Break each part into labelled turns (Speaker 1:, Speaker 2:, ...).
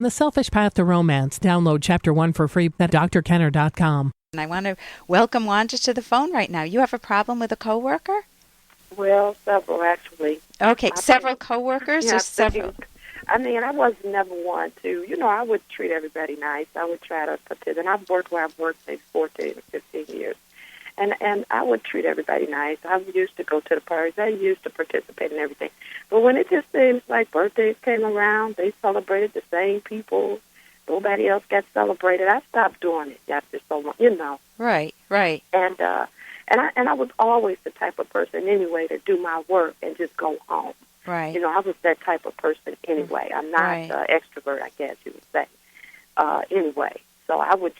Speaker 1: The Selfish Path to Romance. Download Chapter 1 for free at drkenner.com.
Speaker 2: And I want to welcome Wanda to the phone right now. You have a problem with a coworker?
Speaker 3: Well, several, actually.
Speaker 2: Okay, several coworkers or several?
Speaker 3: I was never one to, I would treat everybody nice. I would try to participate. And I've worked where I've worked maybe 14 or 15 years. And I would treat everybody nice. I used to go to the parties. I used to participate in everything. But when it just seems like birthdays came around, they celebrated the same people. Nobody else got celebrated. I stopped doing it after so long,
Speaker 2: Right.
Speaker 3: And I was always the type of person anyway to do my work and just go home.
Speaker 2: Right.
Speaker 3: I was that type of person anyway. I'm not extrovert, I guess you would say. Anyway, so I was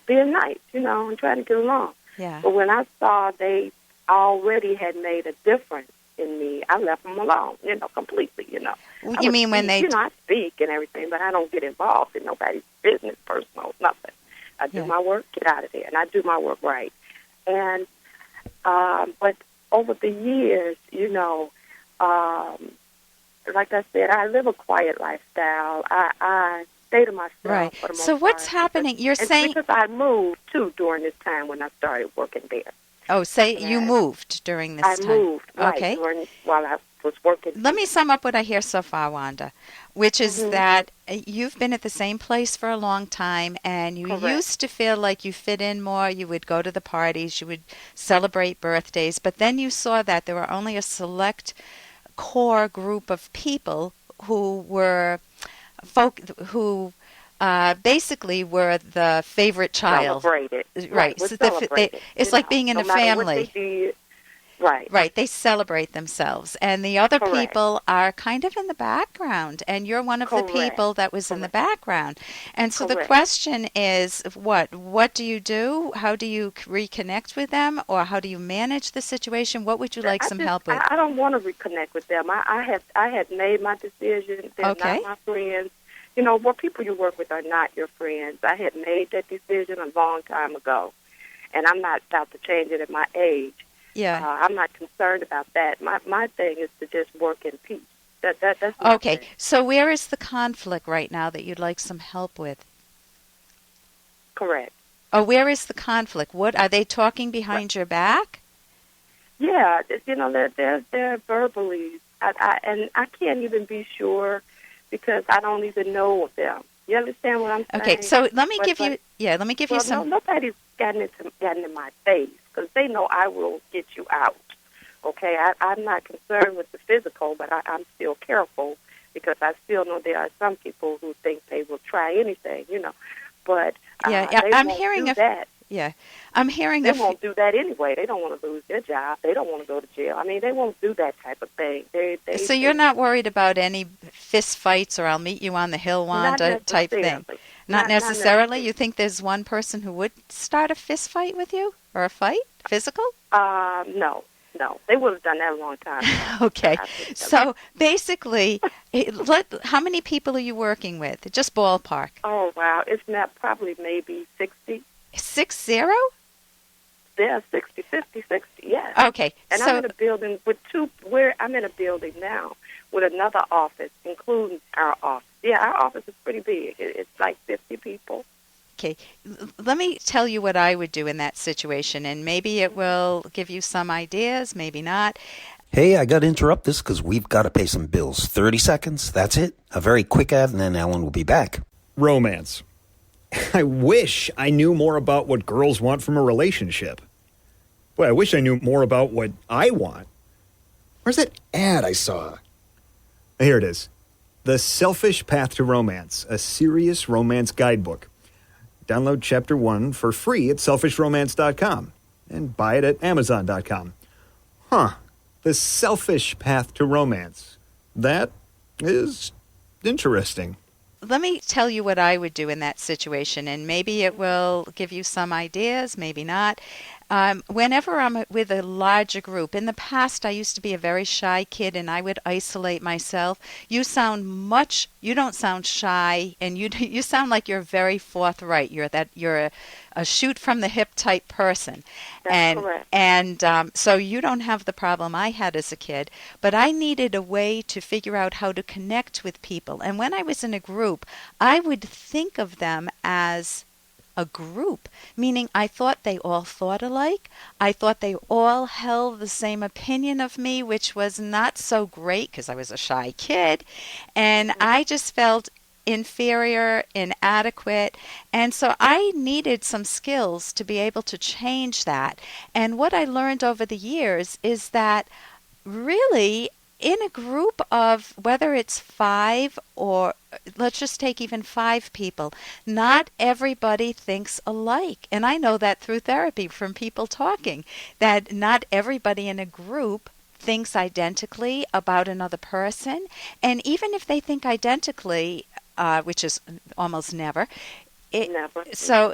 Speaker 3: being nice, and trying to get along.
Speaker 2: Yeah.
Speaker 3: But when I saw they already had made a difference in me, I left them alone, completely,
Speaker 2: You mean when they...
Speaker 3: I speak and everything, but I don't get involved in nobody's business, personal, nothing. I do my work, get out of there, and I do my work right. And, but over the years, like I said, I live a quiet lifestyle. I stay to myself for the most
Speaker 2: So what's
Speaker 3: part.
Speaker 2: happening? You're saying...
Speaker 3: Because I moved, too, during this time when I started working there.
Speaker 2: Oh, you moved during this time.
Speaker 3: I moved,
Speaker 2: okay.
Speaker 3: While I was working.
Speaker 2: Let me sum up what I hear so far, Wanda, which is that you've been at the same place for a long time, and you used to feel like you fit in more. You would go to the parties, you would celebrate birthdays, but then you saw that there were only a select core group of people who were basically were the favorite child.
Speaker 3: Celebrated.
Speaker 2: Right. So it's like being in a family. Right. They celebrate themselves. And the other people are kind of in the background. And you're one of the people that was in the background. And so the question is, what do you do? How do you reconnect with them? Or how do you manage the situation? What would you like some help with?
Speaker 3: I don't want to reconnect with them. I had made my decision. They're not my friends. What people you work with are not your friends. I had made that decision a long time ago, and I'm not about to change it at my age.
Speaker 2: Yeah.
Speaker 3: I'm not concerned about that. My thing is to just work in peace. That's my thing.
Speaker 2: So where is the conflict right now that you'd like some help with?
Speaker 3: Correct.
Speaker 2: Oh, where is the conflict? What are they talking behind your back?
Speaker 3: Yeah, they're verbally, and I can't even be sure. Because I don't even know them. You understand what I'm saying?
Speaker 2: Okay, so let me give you some...
Speaker 3: Nobody's gotten in my face, because they know I will get you out. Okay, I'm not concerned with the physical, but I'm still careful, because I still know there are some people who think they will try anything, But
Speaker 2: I'm hearing
Speaker 3: that.
Speaker 2: Yeah, I'm hearing
Speaker 3: they won't do that anyway. They don't want to lose their job. They don't want to go to jail. I mean, they won't do that type of thing. So
Speaker 2: you're not worried about any fist fights or I'll meet you on the hill, Wanda type thing? Not necessarily? You think there's one person who would start a fist fight with you or a fight, physical?
Speaker 3: No. They would have done that a long time ago.
Speaker 2: Okay. So basically, how many people are you working with? Just ballpark.
Speaker 3: Oh, wow. It's not probably maybe 60.
Speaker 2: 60?
Speaker 3: Yeah, 50, 60, yeah.
Speaker 2: Okay.
Speaker 3: And I'm in a building with I'm in a building now with another office, including our office. Yeah, our office is pretty big. It's like 50 people.
Speaker 2: Okay. Let me tell you what I would do in that situation, and maybe it will give you some ideas, maybe not.
Speaker 4: Hey, I got to interrupt this because we've got to pay some bills. 30 seconds, that's it. A very quick ad, and then Ellen will be back.
Speaker 5: Romance. I wish I knew more about what girls want from a relationship. Boy, I wish I knew more about what I want. Where's that ad I saw? Here it is. The Selfish Path to Romance, a serious romance guidebook. Download Chapter 1 for free at selfishromance.com and buy it at amazon.com. The Selfish Path to Romance. That is interesting.
Speaker 2: Let me tell you what I would do in that situation, and maybe it will give you some ideas, maybe not. Whenever I'm with a larger group, in the past I used to be a very shy kid and I would isolate myself. You don't sound shy, and you sound like you're very forthright. You're a shoot from the hip type person.
Speaker 3: That's correct.
Speaker 2: And so you don't have the problem I had as a kid, but I needed a way to figure out how to connect with people. And when I was in a group, I would think of them as a group, meaning I thought they all thought alike. I thought they all held the same opinion of me, which was not so great because I was a shy kid. And I just felt inferior, inadequate. And so I needed some skills to be able to change that. And what I learned over the years is that really, in a group of, whether it's 5 or let's just take even 5 people, not everybody thinks alike. And I know that through therapy from people talking, that not everybody in a group thinks identically about another person. And even if they think identically, which is almost never,
Speaker 3: Never.
Speaker 2: So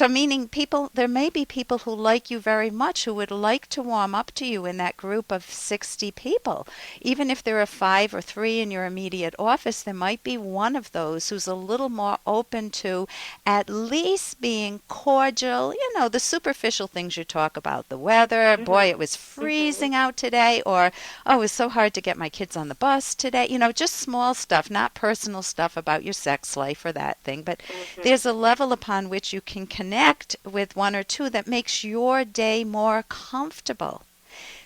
Speaker 2: meaning there may be people who like you very much who would like to warm up to you in that group of 60 people. Even if there are 5 or 3 in your immediate office, there might be one of those who's a little more open to at least being cordial. The superficial things you talk about, the weather, boy, it was freezing out today, or, oh, it was so hard to get my kids on the bus today. Just small stuff, not personal stuff about your sex life or that thing, but there's a level upon which you can connect with one or two that makes your day more comfortable.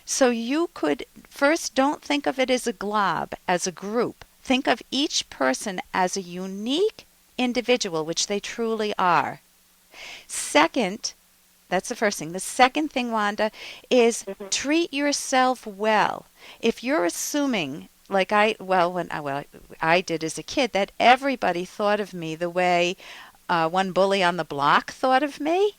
Speaker 2: So you could first, don't think of it as a glob, as a group. Think of each person as a unique individual, which they truly are. Second, that's the first thing. The second thing, Wanda, is treat yourself well. If you're assuming, like I did as a kid, that everybody thought of me the way one bully on the block thought of me,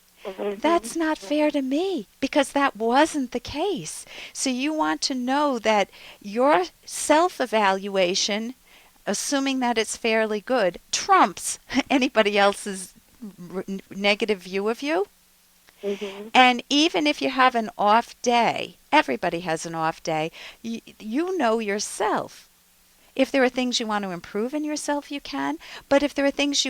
Speaker 2: that's not fair to me, because that wasn't the case. So you want to know that your self-evaluation, assuming that it's fairly good, trumps anybody else's negative view of you. And even if you have an off day, everybody has an off day, you know yourself. If there are things you want to improve in yourself, you can. But if there are things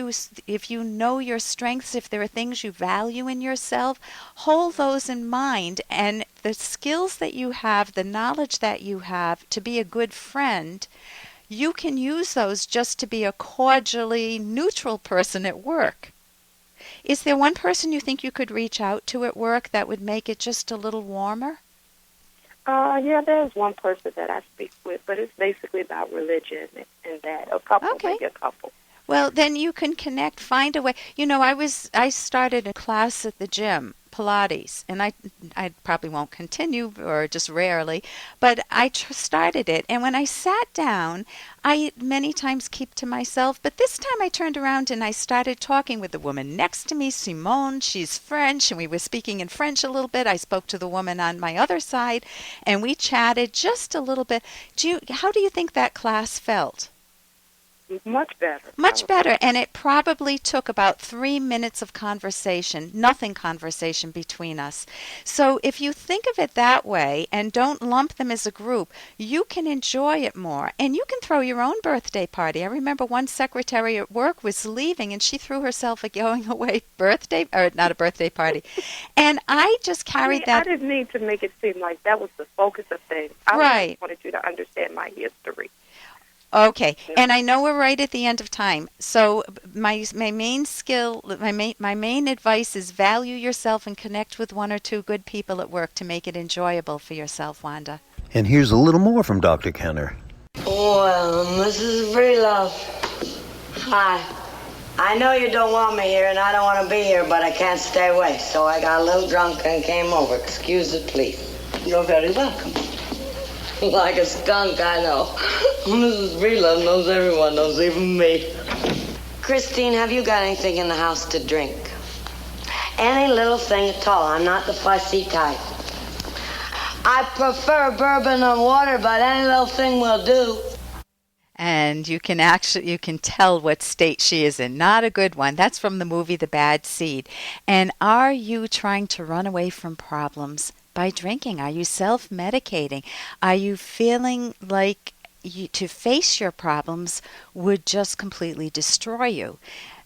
Speaker 2: if you know your strengths, if there are things you value in yourself, hold those in mind. And the skills that you have, the knowledge that you have to be a good friend, you can use those just to be a cordially neutral person at work. Is there one person you think you could reach out to at work that would make it just a little warmer?
Speaker 3: Yeah, there's one person that I speak with, but it's basically about religion and that. A couple, maybe a couple.
Speaker 2: Well, then you can connect, find a way. I started a class at the gym, Pilates, and I probably won't continue, or just rarely, but I started it. And when I sat down, I many times keep to myself, but this time I turned around and I started talking with the woman next to me, Simone. She's French, and we were speaking in French a little bit. I spoke to the woman on my other side, and we chatted just a little bit. How do you think that class felt?
Speaker 3: Much better.
Speaker 2: Much better. And it probably took about 3 minutes of conversation, nothing conversation between us. So if you think of it that way and don't lump them as a group, you can enjoy it more. And you can throw your own birthday party. I remember one secretary at work was leaving and she threw herself a going away not a birthday party. And I just carried that.
Speaker 3: I didn't need to make it seem like that was the focus of things. I just wanted you to understand my history.
Speaker 2: Okay, and I know we're right at the end of time. So my main advice is value yourself and connect with 1 or 2 good people at work to make it enjoyable for yourself, Wanda.
Speaker 4: And here's a little more from Dr. Kenner.
Speaker 6: Well, Mrs. Breelove. Hi. I know you don't want me here, and I don't want to be here, but I can't stay away. So I got a little drunk and came over. Excuse it, please. You're very welcome. Like a skunk, I know. Mrs. Breelove knows everyone, knows even me. Christine, have you got anything in the house to drink? Any little thing at all. I'm not the fussy type. I prefer bourbon and water, but any little thing will do.
Speaker 2: And you can tell what state she is in. Not a good one. That's from the movie The Bad Seed. And are you trying to run away from problems by drinking? Are you self-medicating? Are you feeling like to face your problems would just completely destroy you?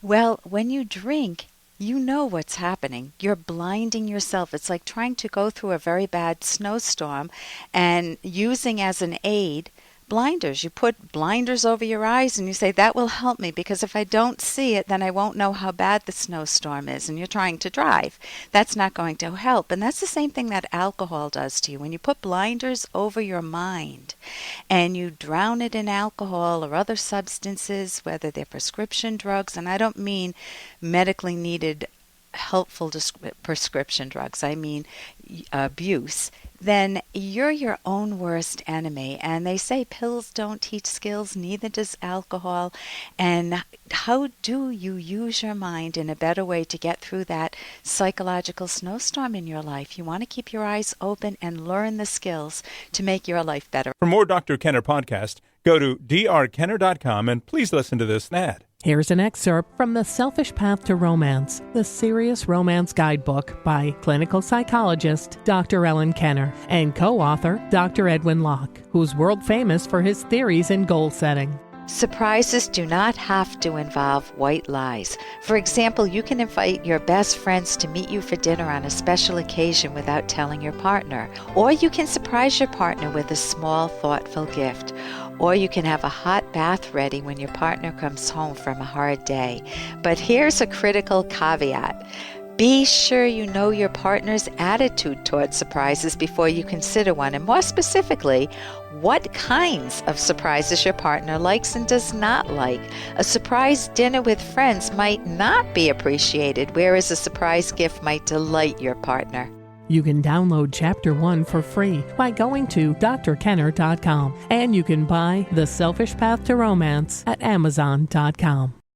Speaker 2: Well, when you drink, you know what's happening. You're blinding yourself. It's like trying to go through a very bad snowstorm and using as an aid blinders. You put blinders over your eyes and you say, that will help me, because if I don't see it, then I won't know how bad the snowstorm is, and you're trying to drive. That's not going to help. And that's the same thing that alcohol does to you. When you put blinders over your mind and you drown it in alcohol or other substances, whether they're prescription drugs, and I don't mean medically needed helpful prescription drugs, I mean abuse, then you're your own worst enemy. And they say pills don't teach skills, neither does alcohol. And how do you use your mind in a better way to get through that psychological snowstorm in your life? You want to keep your eyes open and learn the skills to make your life better.
Speaker 7: For more Dr. Kenner podcast, go to drkenner.com and please listen to this ad.
Speaker 1: Here's an excerpt from The Selfish Path to Romance, the Serious Romance Guidebook by clinical psychologist Dr. Ellen Kenner and co-author Dr. Edwin Locke, who's world famous for his theories in goal setting.
Speaker 2: Surprises do not have to involve white lies. For example, you can invite your best friends to meet you for dinner on a special occasion without telling your partner. Or you can surprise your partner with a small, thoughtful gift. Or you can have a hot bath ready when your partner comes home from a hard day. But here's a critical caveat. Be sure you know your partner's attitude towards surprises before you consider one, and more specifically, what kinds of surprises your partner likes and does not like. A surprise dinner with friends might not be appreciated, whereas a surprise gift might delight your partner.
Speaker 1: You can download Chapter 1 for free by going to drkenner.com, and you can buy The Selfish Path to Romance at amazon.com.